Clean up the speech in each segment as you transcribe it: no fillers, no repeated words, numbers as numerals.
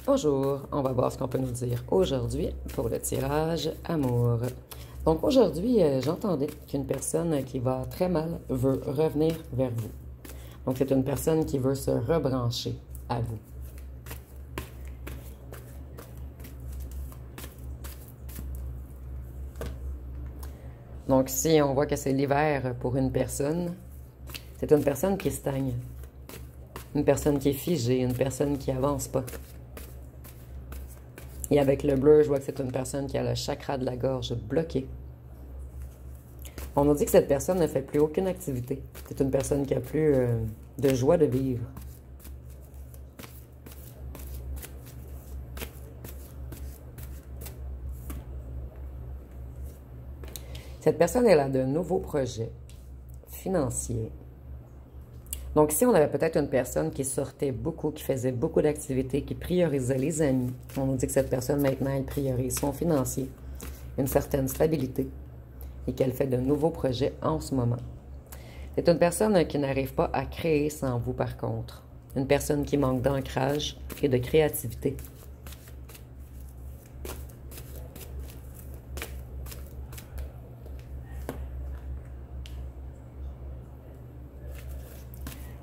Bonjour, on va voir ce qu'on peut nous dire aujourd'hui pour le tirage amour. Donc aujourd'hui, j'entendais qu'une personne qui va très mal veut revenir vers vous. Donc c'est une personne qui veut se rebrancher à vous. Donc si on voit que c'est l'hiver pour une personne, c'est une personne qui stagne. Une personne qui est figée, une personne qui avance pas. Et avec le bleu, je vois que c'est une personne qui a le chakra de la gorge bloqué. On nous dit que cette personne ne fait plus aucune activité. C'est une personne qui a plus de joie de vivre. Cette personne, elle a de nouveaux projets financiers. Donc, si on avait peut-être une personne qui sortait beaucoup, qui faisait beaucoup d'activités, qui priorisait les amis, on nous dit que cette personne, maintenant, elle priorise son financier, une certaine stabilité, et qu'elle fait de nouveaux projets en ce moment. C'est une personne qui n'arrive pas à créer sans vous, par contre. Une personne qui manque d'ancrage et de créativité.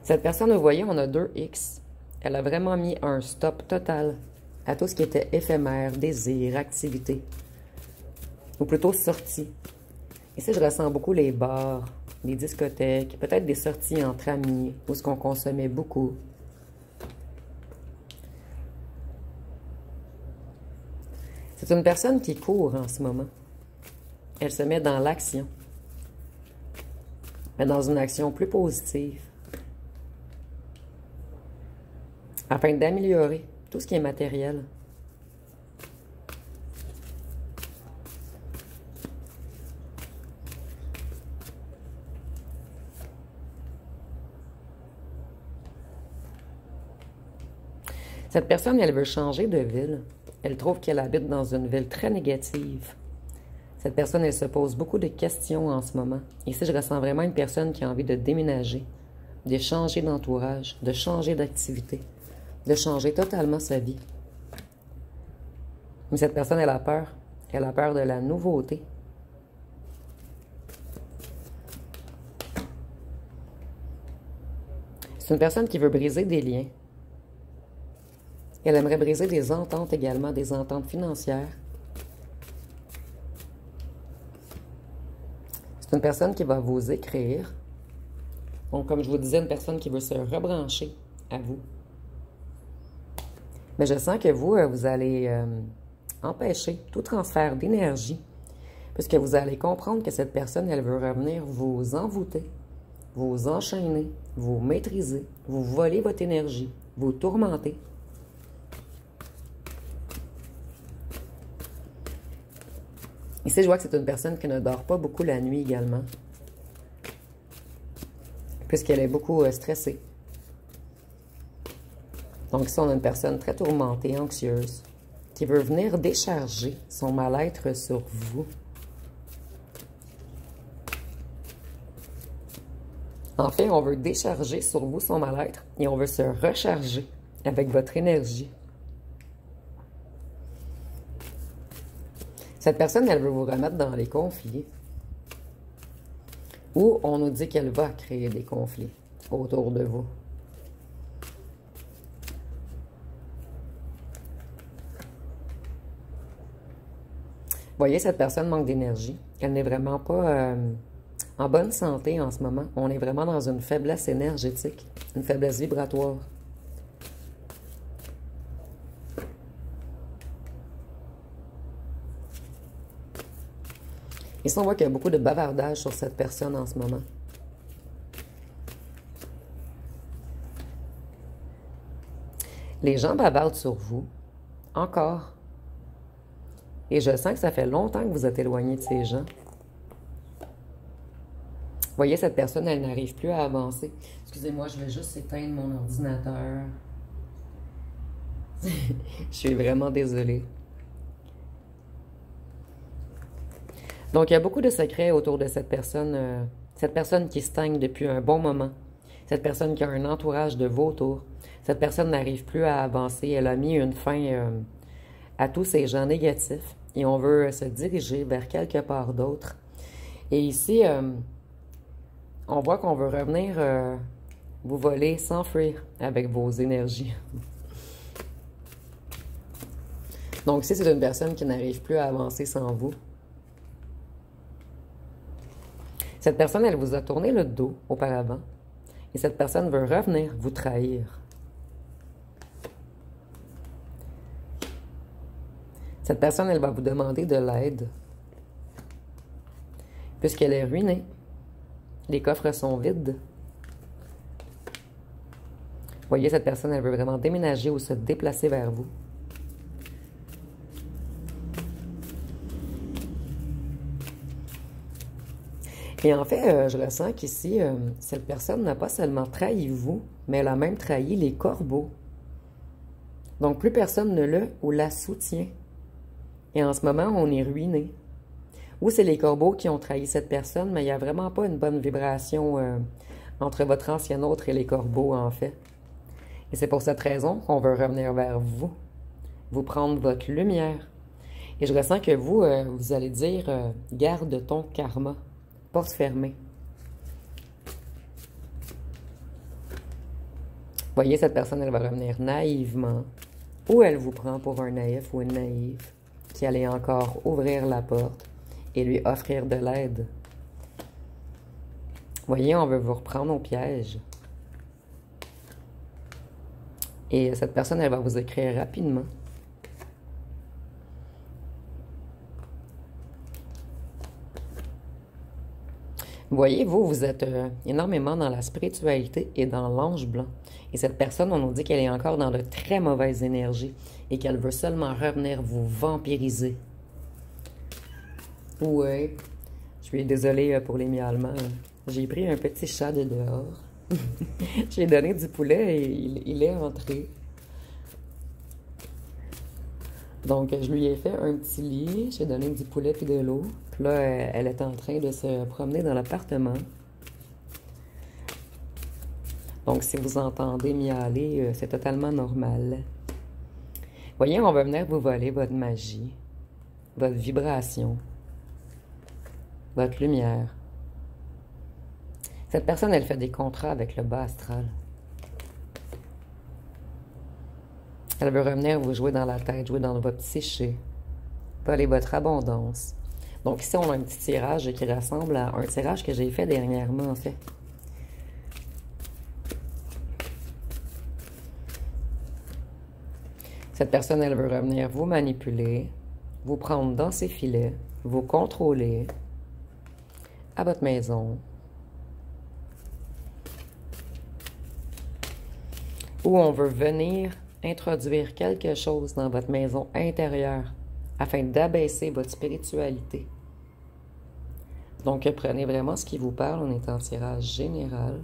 Cette personne, vous voyez, on a 2X. Elle a vraiment mis un stop total à tout ce qui était éphémère, désir, activité. Ou plutôt sortie. Ici, je ressens beaucoup les bars, les discothèques, peut-être des sorties entre amis, où ce qu'on consommait beaucoup. C'est une personne qui court en ce moment. Elle se met dans l'action. Mais dans une action plus positive. Afin d'améliorer tout ce qui est matériel. Cette personne, elle veut changer de ville. Elle trouve qu'elle habite dans une ville très négative. Cette personne, elle se pose beaucoup de questions en ce moment. Ici, je ressens vraiment une personne qui a envie de déménager, de changer d'entourage, de changer d'activité, de changer totalement sa vie. Mais cette personne, elle a peur. Elle a peur de la nouveauté. C'est une personne qui veut briser des liens. Elle aimerait briser des ententes également, des ententes financières. C'est une personne qui va vous écrire. Donc, comme je vous disais, une personne qui veut se rebrancher à vous. Mais je sens que vous, vous allez empêcher tout transfert d'énergie, puisque vous allez comprendre que cette personne, elle veut revenir vous envoûter, vous enchaîner, vous maîtriser, vous voler votre énergie, vous tourmenter. Ici, je vois que c'est une personne qui ne dort pas beaucoup la nuit également, puisqu'elle est beaucoup stressée. Donc ici, on a une personne très tourmentée, anxieuse, qui veut venir décharger son mal-être sur vous. En fait, on veut décharger sur vous son mal-être et on veut se recharger avec votre énergie. Cette personne, elle veut vous remettre dans les conflits. Ou on nous dit qu'elle va créer des conflits autour de vous. Vous voyez, cette personne manque d'énergie. Elle n'est vraiment pas en bonne santé en ce moment. On est vraiment dans une faiblesse énergétique, une faiblesse vibratoire. Ici, on voit qu'il y a beaucoup de bavardage sur cette personne en ce moment. Les gens bavardent sur vous, encore. Et je sens que ça fait longtemps que vous êtes éloigné de ces gens. Vous voyez, cette personne, elle n'arrive plus à avancer. Excusez-moi, je vais juste éteindre mon ordinateur. Je suis vraiment désolée. Donc, il y a beaucoup de secrets autour de cette personne qui stagne depuis un bon moment. Cette personne qui a un entourage de vautours. Cette personne n'arrive plus à avancer. Elle a mis une fin à tous ces gens négatifs. Et on veut se diriger vers quelque part d'autre. Et ici, on voit qu'on veut revenir vous voler, s'enfuir avec vos énergies. Donc, si c'est une personne qui n'arrive plus à avancer sans vous, cette personne, elle vous a tourné le dos auparavant. Et cette personne veut revenir vous trahir. Cette personne, elle va vous demander de l'aide. Puisqu'elle est ruinée. Les coffres sont vides. Vous voyez, cette personne, elle veut vraiment déménager ou se déplacer vers vous. Et en fait, je ressens qu'ici, cette personne n'a pas seulement trahi vous, mais elle a même trahi les corbeaux. Donc, plus personne ne le ou la soutient. Et en ce moment, on est ruiné. Ou c'est les corbeaux qui ont trahi cette personne, mais il n'y a vraiment pas une bonne vibration entre votre ancien autre et les corbeaux, en fait. Et c'est pour cette raison qu'on veut revenir vers vous. Vous prendre votre lumière. Et je ressens que vous, vous allez dire, garde ton karma. Porte fermée. Voyez, cette personne, elle va revenir naïvement. Ou elle vous prend pour un naïf ou une naïve qui allait encore ouvrir la porte et lui offrir de l'aide. Voyez, on veut vous reprendre au piège. Et cette personne, elle va vous écrire rapidement. Voyez, vous êtes énormément dans la spiritualité et dans l'ange blanc. Et cette personne, on nous dit qu'elle est encore dans de très mauvaises énergies et qu'elle veut seulement revenir vous vampiriser. Ouais, je suis désolée pour les miaulements. J'ai pris un petit chat de dehors. J'ai donné du poulet et il est entré. Donc, je lui ai fait un petit lit, j'ai donné du poulet puis de l'eau. Puis là, elle est en train de se promener dans l'appartement. Donc, si vous entendez miauler, c'est totalement normal. Voyez, on va venir vous voler votre magie, votre vibration, votre lumière. Cette personne, elle fait des contrats avec le bas astral. Elle veut revenir vous jouer dans la tête, jouer dans votre psyché, voler votre abondance. Donc ici, on a un petit tirage qui ressemble à un tirage que j'ai fait dernièrement, en fait. Cette personne, elle veut revenir vous manipuler, vous prendre dans ses filets, vous contrôler à votre maison. Ou on veut venir introduire quelque chose dans votre maison intérieure afin d'abaisser votre spiritualité. Donc, prenez vraiment ce qui vous parle. On est en tirage général.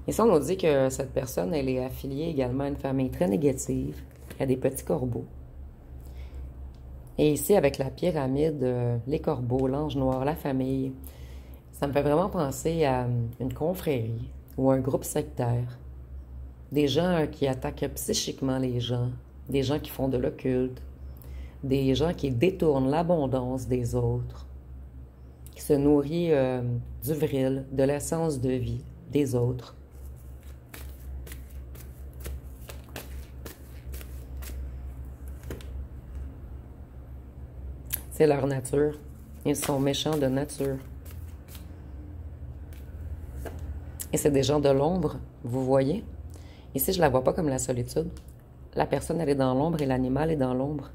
Et ça, on nous dit que cette personne, elle est affiliée également à une famille très négative, à des petits corbeaux. Et ici, avec la pyramide, les corbeaux, l'ange noir, la famille, ça me fait vraiment penser à une confrérie ou un groupe sectaire. Des gens qui attaquent psychiquement les gens, des gens qui font de l'occulte, des gens qui détournent l'abondance des autres, qui se nourrissent du vril, de l'essence de vie des autres. C'est leur nature. Ils sont méchants de nature. Et c'est des gens de l'ombre, vous voyez? Ici, je ne la vois pas comme la solitude. La personne, elle est dans l'ombre et l'animal est dans l'ombre.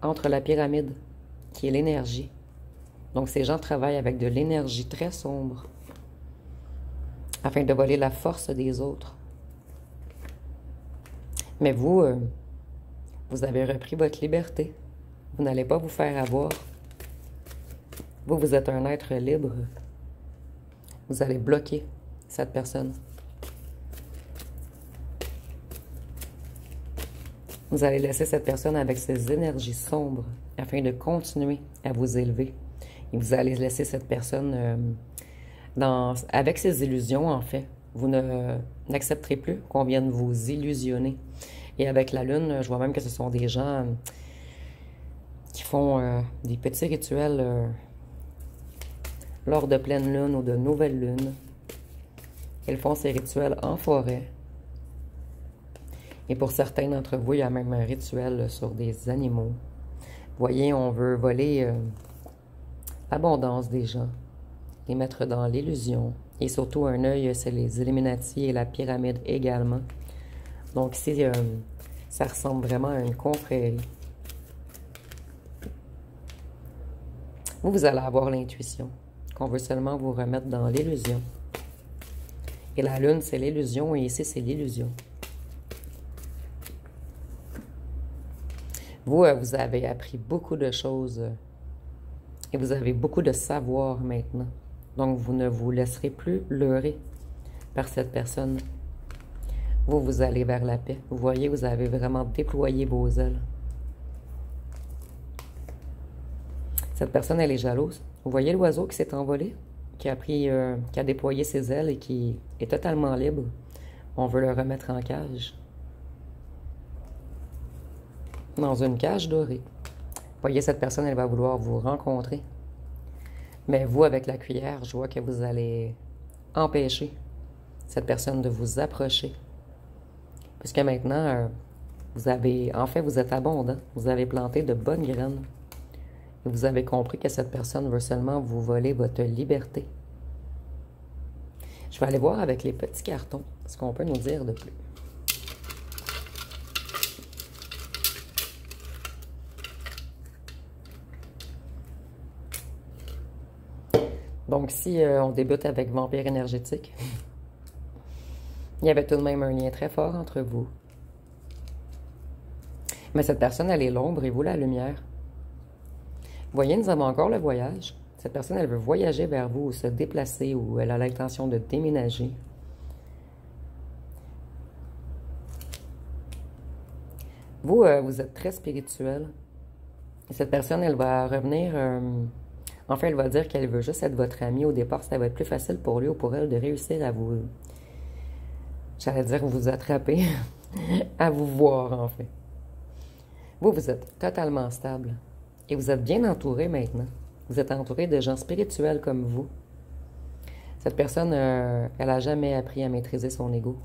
Entre la pyramide, qui est l'énergie. Donc, ces gens travaillent avec de l'énergie très sombre afin de voler la force des autres. Mais vous, vous avez repris votre liberté. Vous n'allez pas vous faire avoir. Vous, vous êtes un être libre. Vous allez bloquer cette personne. Vous allez laisser cette personne avec ses énergies sombres afin de continuer à vous élever Et vous allez laisser cette personne avec ses illusions, en fait. Vous n'accepterez plus qu'on vienne vous illusionner. Et avec la lune, je vois même que ce sont des gens qui font des petits rituels lors de pleine lune ou de nouvelle lune. Ils font ces rituels en forêt. Et pour certains d'entre vous, il y a même un rituel sur des animaux. Vous voyez, on veut voler l'abondance des gens, les mettre dans l'illusion. Et surtout, un œil, c'est les Illuminati et la pyramide également. Donc ici, ça ressemble vraiment à une confrérie. Vous allez avoir l'intuition qu'on veut seulement vous remettre dans l'illusion. Et la lune, c'est l'illusion, et ici, c'est l'illusion. Vous, vous avez appris beaucoup de choses et vous avez beaucoup de savoir maintenant. Donc, vous ne vous laisserez plus leurrer par cette personne. Vous, vous allez vers la paix. Vous voyez, vous avez vraiment déployé vos ailes. Cette personne, elle est jalouse. Vous voyez l'oiseau qui s'est envolé, qui a déployé ses ailes et qui est totalement libre. On veut le remettre en cage. Dans une cage dorée. Vous voyez, cette personne, elle va vouloir vous rencontrer. Mais vous, avec la cuillère, je vois que vous allez empêcher cette personne de vous approcher. Puisque maintenant, vous êtes abondant. Vous avez planté de bonnes graines. Et vous avez compris que cette personne veut seulement vous voler votre liberté. Je vais aller voir avec les petits cartons ce qu'on peut nous dire de plus. Donc, si on débute avec Vampire énergétique, il y avait tout de même un lien très fort entre vous. Mais cette personne, elle est l'ombre et vous, la lumière. Vous voyez, nous avons encore le voyage. Cette personne, elle veut voyager vers vous ou se déplacer ou elle a l'intention de déménager. Vous, vous êtes très spirituel. Et cette personne, elle va revenir... Enfin, elle va dire qu'elle veut juste être votre amie. Au départ, ça va être plus facile pour lui ou pour elle de réussir à vous... J'allais dire vous attraper. À vous voir, en fait. Vous, vous êtes totalement stable. Et vous êtes bien entouré maintenant. Vous êtes entouré de gens spirituels comme vous. Cette personne, elle n'a jamais appris à maîtriser son ego.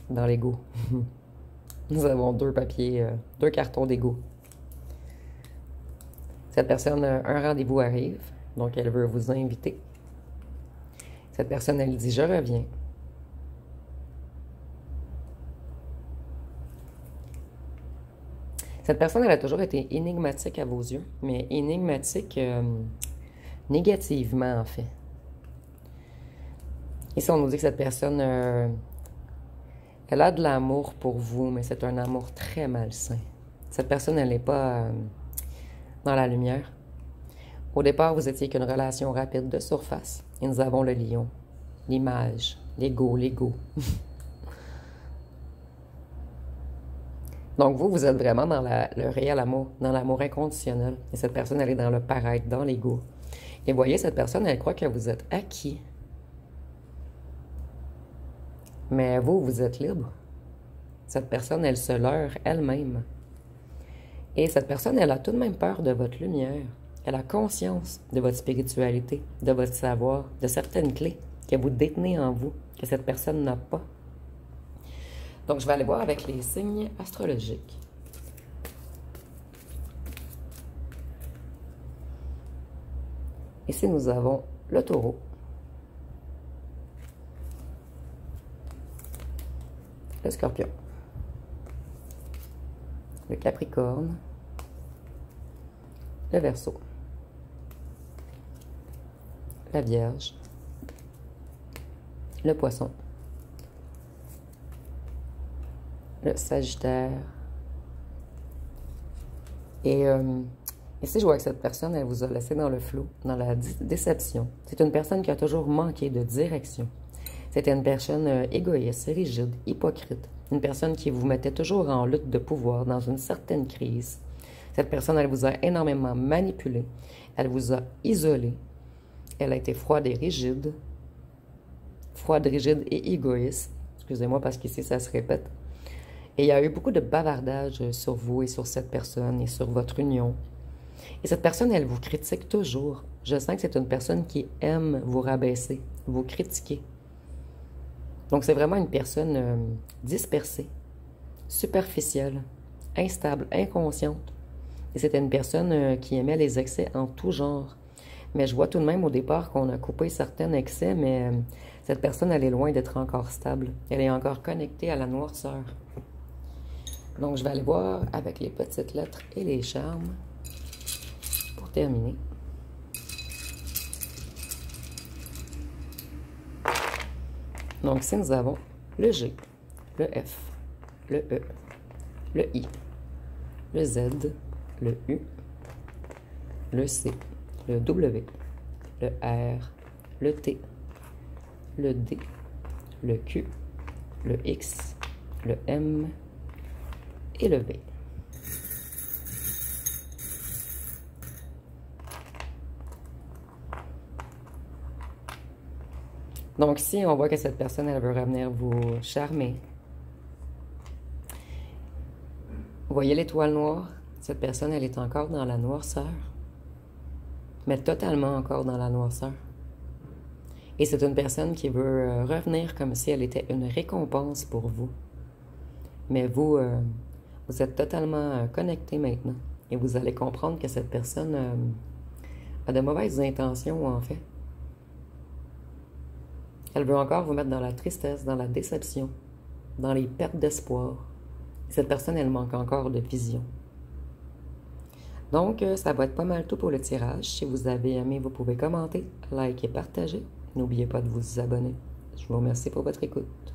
Dans l'ego. Nous avons deux cartons d'ego. Cette personne, un rendez-vous arrive, donc elle veut vous inviter. Cette personne, elle dit « Je reviens ». Cette personne, elle a toujours été énigmatique à vos yeux, mais énigmatique négativement, en fait. Ici, on nous dit que cette personne, elle a de l'amour pour vous, mais c'est un amour très malsain. Cette personne, elle n'est pas dans la lumière. Au départ, vous étiez qu'une relation rapide de surface, et nous avons le lion, l'image, l'ego. Donc, vous êtes vraiment dans le réel amour, dans l'amour inconditionnel. Et cette personne, elle est dans le paraître, dans l'ego. Et voyez, cette personne, elle croit que vous êtes acquis. Mais vous êtes libre. Cette personne, elle se leurre elle-même. Et cette personne, elle a tout de même peur de votre lumière. Elle a conscience de votre spiritualité, de votre savoir, de certaines clés que vous détenez en vous, que cette personne n'a pas. Donc, je vais aller voir avec les signes astrologiques. Ici, nous avons le taureau, le scorpion, le capricorne, le verseau, la vierge, le poisson, le sagittaire. Et ici, je vois que cette personne, elle vous a laissé dans le flou, dans la déception. C'est une personne qui a toujours manqué de direction. C'était une personne égoïste, rigide, hypocrite. Une personne qui vous mettait toujours en lutte de pouvoir, dans une certaine crise. Cette personne, elle vous a énormément manipulé. Elle vous a isolé. Elle a été froide et rigide. Froide, rigide et égoïste. Excusez-moi parce qu'ici, ça se répète. Et il y a eu beaucoup de bavardage sur vous et sur cette personne et sur votre union. Et cette personne, elle vous critique toujours. Je sens que c'est une personne qui aime vous rabaisser, vous critiquer. Donc, c'est vraiment une personne dispersée, superficielle, instable, inconsciente. Et c'était une personne qui aimait les excès en tout genre. Mais je vois tout de même au départ qu'on a coupé certains excès, mais cette personne, elle est loin d'être encore stable. Elle est encore connectée à la noirceur. Donc, je vais aller voir avec les petites lettres et les charmes pour terminer. Donc, si nous avons le G, le F, le E, le I, le Z, le U, le C, le W, le R, le T, le D, le Q, le X, le M et le V. Donc, si on voit que cette personne, elle veut revenir vous charmer. Vous voyez l'étoile noire? Cette personne, elle est encore dans la noirceur. Mais totalement encore dans la noirceur. Et c'est une personne qui veut revenir comme si elle était une récompense pour vous. Mais vous, vous êtes totalement connecté maintenant. Et vous allez comprendre que cette personne a de mauvaises intentions, en fait. Elle veut encore vous mettre dans la tristesse, dans la déception, dans les pertes d'espoir. Cette personne, elle manque encore de vision. Donc, ça va être pas mal tout pour le tirage. Si vous avez aimé, vous pouvez commenter, liker, partager. N'oubliez pas de vous abonner. Je vous remercie pour votre écoute.